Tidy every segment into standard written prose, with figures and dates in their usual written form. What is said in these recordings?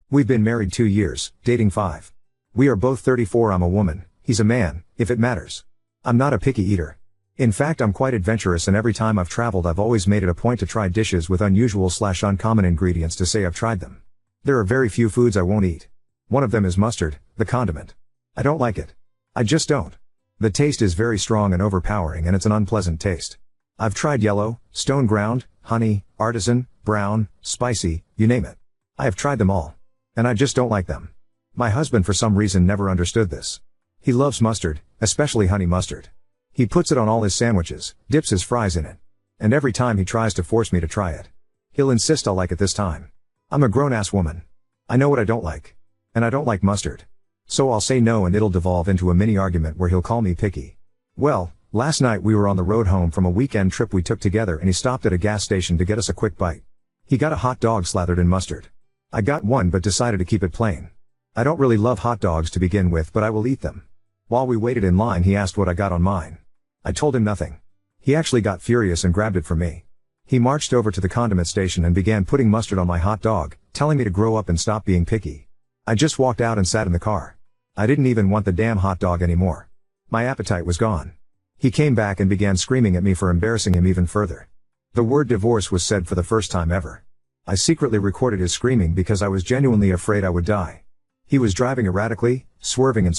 We've been married 2 years, dating 5. We are both 34. I'm a woman, he's a man, if it matters. I'm not a picky eater. In fact, I'm quite adventurous, and every time I've traveled I've always made it a point to try dishes with unusual/uncommon ingredients to say I've tried them. There are very few foods I won't eat. One of them is mustard, the condiment. I don't like it. I just don't. The taste is very strong and overpowering, and it's an unpleasant taste. I've tried yellow, stone ground, honey, artisan, brown, spicy, you name it. I have tried them all. And I just don't like them. My husband for some reason never understood this. He loves mustard, especially honey mustard. He puts it on all his sandwiches, dips his fries in it. And every time he tries to force me to try it, he'll insist I'll like it this time. I'm a grown-ass woman. I know what I don't like. And I don't like mustard. So I'll say no, and it'll devolve into a mini argument where he'll call me picky. Well, last night we were on the road home from a weekend trip we took together, and he stopped at a gas station to get us a quick bite. He got a hot dog slathered in mustard. I got one but decided to keep it plain. I don't really love hot dogs to begin with, but I will eat them. While we waited in line, he asked what I got on mine. I told him nothing. He actually got furious and grabbed it from me. He marched over to the condiment station and began putting mustard on my hot dog, telling me to grow up and stop being picky. I just walked out and sat in the car. I didn't even want the damn hot dog anymore. My appetite was gone. He came back and began screaming at me for embarrassing him even further. The word divorce was said for the first time ever. I secretly recorded his screaming because I was genuinely afraid I would die. He was driving erratically, swerving and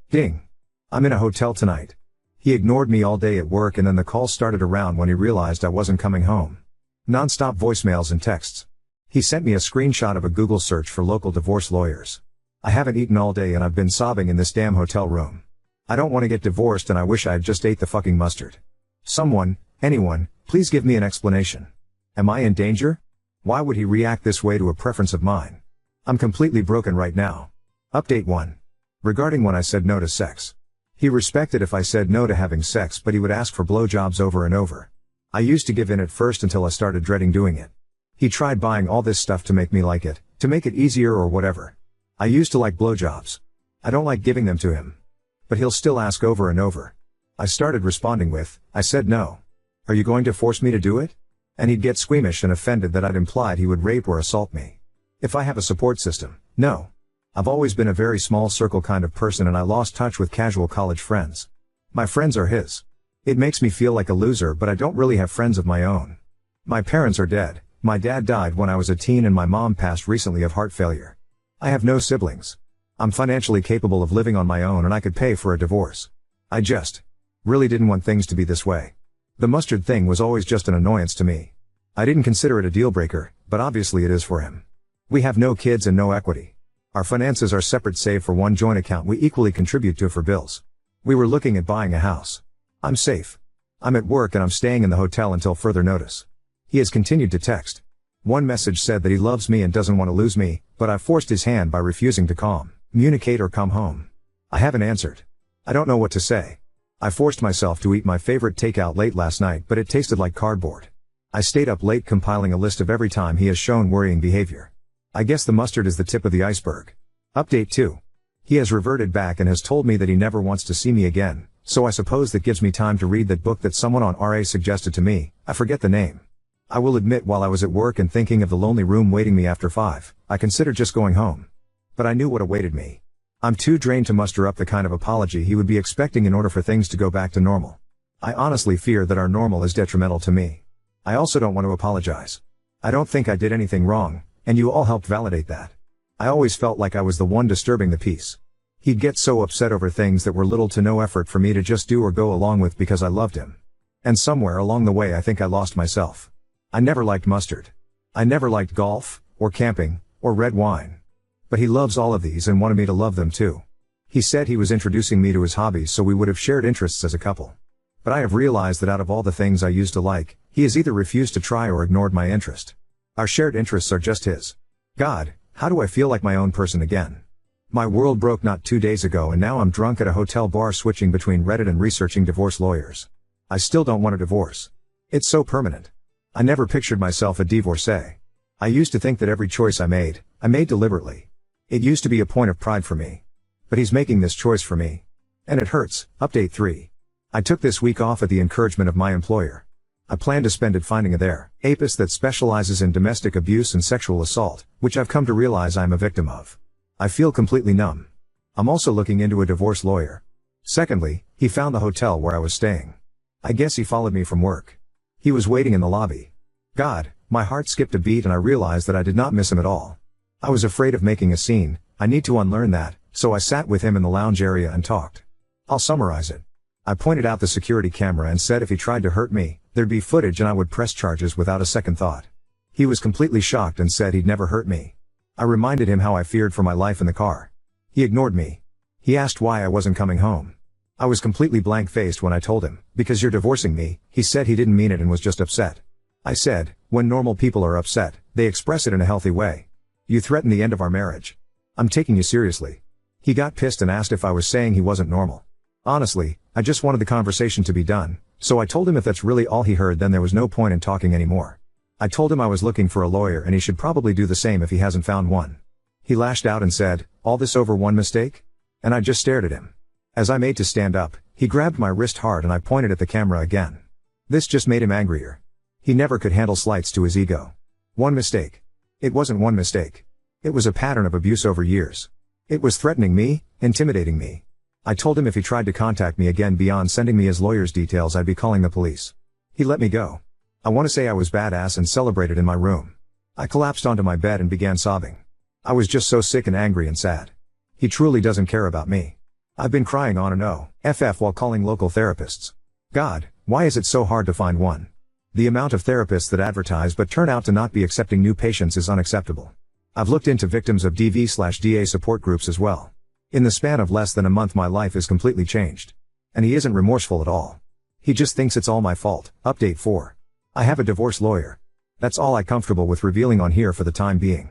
ding. I'm in a hotel tonight. He ignored me all day at work, and then the call started around when he realized I wasn't coming home. Non-stop voicemails and texts. He sent me a screenshot of a Google search for local divorce lawyers. I haven't eaten all day and I've been sobbing in this damn hotel room. I don't want to get divorced, and I wish I had just ate the fucking mustard. Someone, anyone, please give me an explanation. Am I in danger? Why would he react this way to a preference of mine? I'm completely broken right now. Update 1. Regarding when I said no to sex. He respected if I said no to having sex, but he would ask for blowjobs over and over. I used to give in at first until I started dreading doing it. He tried buying all this stuff to make me like it, to make it easier or whatever. I used to like blowjobs. I don't like giving them to him. But he'll still ask over and over. I started responding with, I said no. Are you going to force me to do it? And he'd get squeamish and offended that I'd implied he would rape or assault me. If I have a support system, no. I've always been a very small circle kind of person, and I lost touch with casual college friends. My friends are his. It makes me feel like a loser, but I don't really have friends of my own. My parents are dead. My dad died when I was a teen, and my mom passed recently of heart failure. I have no siblings. I'm financially capable of living on my own, and I could pay for a divorce. I just really didn't want things to be this way. The mustard thing was always just an annoyance to me. I didn't consider it a deal breaker, but obviously it is for him. We have no kids and no equity. Our finances are separate save for one joint account we equally contribute to for bills. We were looking at buying a house. I'm safe. I'm at work and I'm staying in the hotel until further notice. He has continued to text. One message said that he loves me and doesn't want to lose me, but I forced his hand by refusing to communicate or come home. I haven't answered. I don't know what to say. I forced myself to eat my favorite takeout late last night, but it tasted like cardboard. I stayed up late compiling a list of every time he has shown worrying behavior. I guess the mustard is the tip of the iceberg. Update 2. He has reverted back and has told me that he never wants to see me again, so I suppose that gives me time to read that book that someone on RA suggested to me. I forget the name. I will admit, while I was at work and thinking of the lonely room waiting me after 5, I considered just going home. But I knew what awaited me. I'm too drained to muster up the kind of apology he would be expecting in order for things to go back to normal. I honestly fear that our normal is detrimental to me. I also don't want to apologize. I don't think I did anything wrong, and you all helped validate that. I always felt like I was the one disturbing the peace. He'd get so upset over things that were little to no effort for me to just do or go along with because I loved him. And somewhere along the way I think I lost myself. I never liked mustard. I never liked golf, or camping, or red wine. But he loves all of these and wanted me to love them too. He said he was introducing me to his hobbies so we would have shared interests as a couple. But I have realized that out of all the things I used to like, he has either refused to try or ignored my interest. Our shared interests are just his. God, how do I feel like my own person again? My world broke not 2 days ago, and now I'm drunk at a hotel bar switching between Reddit and researching divorce lawyers. I still don't want a divorce. It's so permanent. I never pictured myself a divorcee. I used to think that every choice I made deliberately. It used to be a point of pride for me. But he's making this choice for me. And it hurts. Update 3. I took this week off at the encouragement of my employer. I plan to spend it finding a therapist that specializes in domestic abuse and sexual assault, which I've come to realize I'm a victim of. I feel completely numb. I'm also looking into a divorce lawyer. Secondly, he found the hotel where I was staying. I guess he followed me from work. He was waiting in the lobby. God, my heart skipped a beat and I realized that I did not miss him at all. I was afraid of making a scene. I need to unlearn that, so I sat with him in the lounge area and talked. I'll summarize it. I pointed out the security camera and said if he tried to hurt me, there'd be footage and I would press charges without a second thought. He was completely shocked and said he'd never hurt me. I reminded him how I feared for my life in the car. He ignored me. He asked why I wasn't coming home. I was completely blank-faced when I told him, because you're divorcing me. He said he didn't mean it and was just upset. I said, when normal people are upset, they express it in a healthy way. You threaten the end of our marriage. I'm taking you seriously. He got pissed and asked if I was saying he wasn't normal. Honestly, I just wanted the conversation to be done, so I told him if that's really all he heard then there was no point in talking anymore. I told him I was looking for a lawyer and he should probably do the same if he hasn't found one. He lashed out and said, all this over one mistake? And I just stared at him. As I made to stand up, he grabbed my wrist hard and I pointed at the camera again. This just made him angrier. He never could handle slights to his ego. One mistake. It wasn't one mistake. It was a pattern of abuse over years. It was threatening me, intimidating me. I told him if he tried to contact me again beyond sending me his lawyer's details I'd be calling the police. He let me go. I want to say I was badass and celebrated in my room. I collapsed onto my bed and began sobbing. I was just so sick and angry and sad. He truly doesn't care about me. I've been crying on and off while calling local therapists. God, why is it so hard to find one? The amount of therapists that advertise but turn out to not be accepting new patients is unacceptable. I've looked into victims of DV/DA support groups as well. In the span of less than a month my life is completely changed. And he isn't remorseful at all. He just thinks it's all my fault. Update 4. I have a divorce lawyer. That's all I'm comfortable with revealing on here for the time being.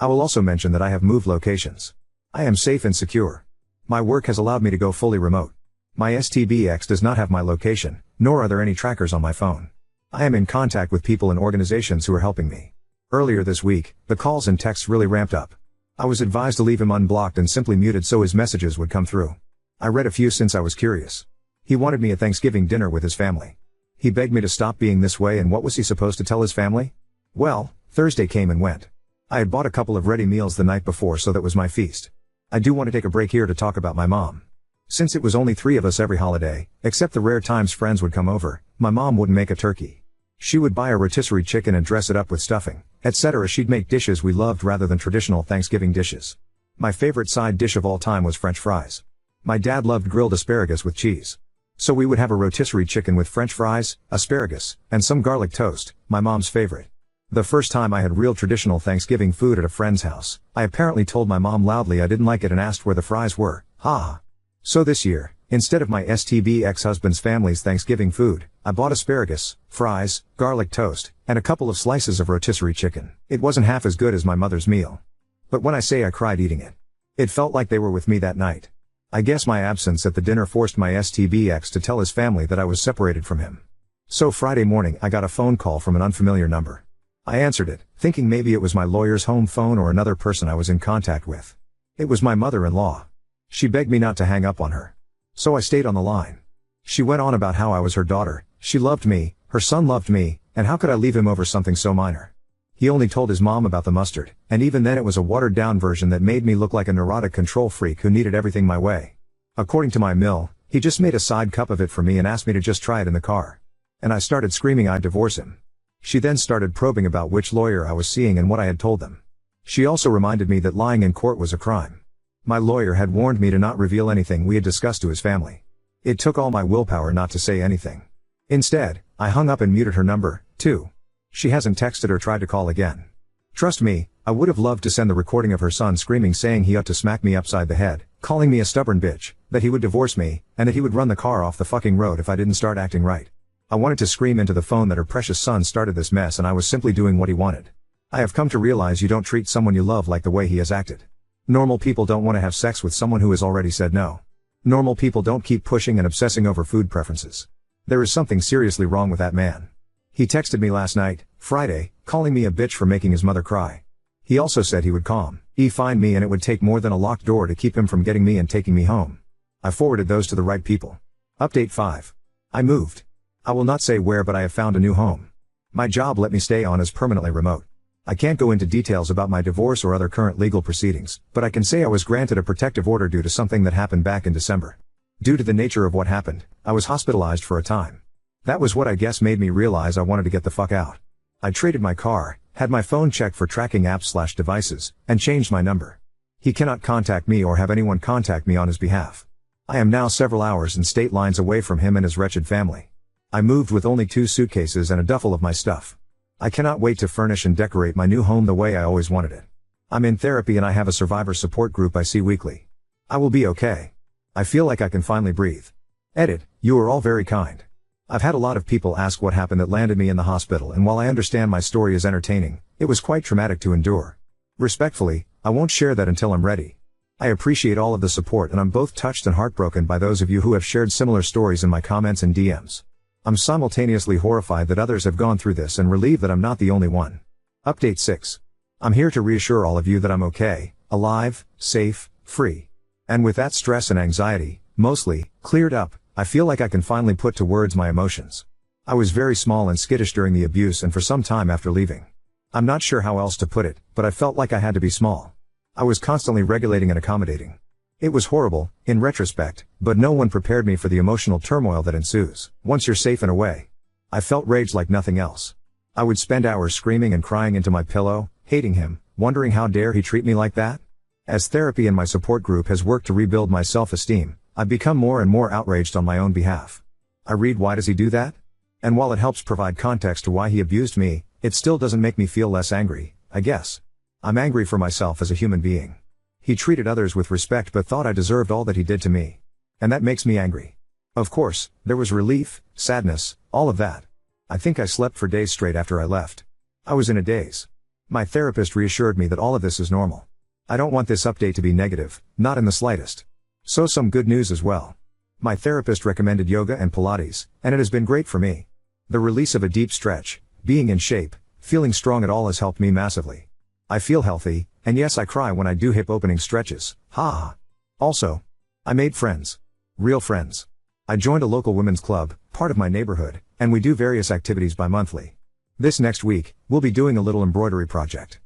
I will also mention that I have moved locations. I am safe and secure. My work has allowed me to go fully remote. My STBX does not have my location, nor are there any trackers on my phone. I am in contact with people and organizations who are helping me. Earlier this week, the calls and texts really ramped up. I was advised to leave him unblocked and simply muted so his messages would come through. I read a few since I was curious. He wanted me at Thanksgiving dinner with his family. He begged me to stop being this way and what was he supposed to tell his family? Well, Thursday came and went. I had bought a couple of ready meals the night before so that was my feast. I do want to take a break here to talk about my mom. Since it was only 3 of us every holiday, except the rare times friends would come over, my mom wouldn't make a turkey. She would buy a rotisserie chicken and dress it up with stuffing, etc. She'd make dishes we loved rather than traditional Thanksgiving dishes. My favorite side dish of all time was French fries. My dad loved grilled asparagus with cheese. So we would have a rotisserie chicken with French fries, asparagus, and some garlic toast, my mom's favorite. The first time I had real traditional Thanksgiving food at a friend's house, I apparently told my mom loudly I didn't like it and asked where the fries were. Ha! So this year, instead of my STB ex-husband's family's Thanksgiving food, I bought asparagus, fries, garlic toast, and a couple of slices of rotisserie chicken. It wasn't half as good as my mother's meal. But when I say I cried eating it, it felt like they were with me that night. I guess my absence at the dinner forced my STB ex to tell his family that I was separated from him. So Friday morning I got a phone call from an unfamiliar number. I answered it, thinking maybe it was my lawyer's home phone or another person I was in contact with. It was my mother-in-law. She begged me not to hang up on her. So I stayed on the line. She went on about how I was her daughter, she loved me, her son loved me, and how could I leave him over something so minor? He only told his mom about the mustard, and even then it was a watered-down version that made me look like a neurotic control freak who needed everything my way. According to my mill, he just made a side cup of it for me and asked me to just try it in the car. And I started screaming I'd divorce him. She then started probing about which lawyer I was seeing and what I had told them. She also reminded me that lying in court was a crime. My lawyer had warned me to not reveal anything we had discussed to his family. It took all my willpower not to say anything. Instead, I hung up and muted her number, too. She hasn't texted or tried to call again. Trust me, I would have loved to send the recording of her son screaming saying he ought to smack me upside the head, calling me a stubborn bitch, that he would divorce me, and that he would run the car off the fucking road if I didn't start acting right. I wanted to scream into the phone that her precious son started this mess and I was simply doing what he wanted. I have come to realize you don't treat someone you love like the way he has acted. Normal people don't want to have sex with someone who has already said no. Normal people don't keep pushing and obsessing over food preferences. There is something seriously wrong with that man. He texted me last night, Friday, calling me a bitch for making his mother cry. He also said he would find me and it would take more than a locked door to keep him from getting me and taking me home. I forwarded those to the right people. Update 5. I moved. I will not say where, but I have found a new home. My job let me stay on as permanently remote. I can't go into details about my divorce or other current legal proceedings, but I can say I was granted a protective order due to something that happened back in December. Due to the nature of what happened, I was hospitalized for a time. That was what I guess made me realize I wanted to get the fuck out. I traded my car, had my phone checked for tracking apps/devices, and changed my number. He cannot contact me or have anyone contact me on his behalf. I am now several hours and state lines away from him and his wretched family. I moved with only 2 suitcases and a duffel of my stuff. I cannot wait to furnish and decorate my new home the way I always wanted it. I'm in therapy and I have a survivor support group I see weekly. I will be okay. I feel like I can finally breathe. Edit, you are all very kind. I've had a lot of people ask what happened that landed me in the hospital, and while I understand my story is entertaining, it was quite traumatic to endure. Respectfully, I won't share that until I'm ready. I appreciate all of the support, and I'm both touched and heartbroken by those of you who have shared similar stories in my comments and DMs. I'm simultaneously horrified that others have gone through this and relieved that I'm not the only one. Update 6. I'm here to reassure all of you that I'm okay, alive, safe, free. And with that stress and anxiety, mostly, cleared up, I feel like I can finally put to words my emotions. I was very small and skittish during the abuse and for some time after leaving. I'm not sure how else to put it, but I felt like I had to be small. I was constantly regulating and accommodating. It was horrible, in retrospect, but no one prepared me for the emotional turmoil that ensues once you're safe and away. I felt rage like nothing else. I would spend hours screaming and crying into my pillow, hating him, wondering how dare he treat me like that? As therapy and my support group has worked to rebuild my self-esteem, I've become more and more outraged on my own behalf. I read why does he do that? And while it helps provide context to why he abused me, it still doesn't make me feel less angry, I guess. I'm angry for myself as a human being. He treated others with respect but thought I deserved all that he did to me. And that makes me angry. Of course, there was relief, sadness, all of that. I think I slept for days straight after I left. I was in a daze. My therapist reassured me that all of this is normal. I don't want this update to be negative, not in the slightest. So some good news as well. My therapist recommended yoga and Pilates, and it has been great for me. The release of a deep stretch, being in shape, feeling strong at all has helped me massively. I feel healthy, and yes, I cry when I do hip opening stretches, ha. Also, I made friends. Real friends. I joined a local women's club, part of my neighborhood, and we do various activities bi-monthly. This next week, we'll be doing a little embroidery project.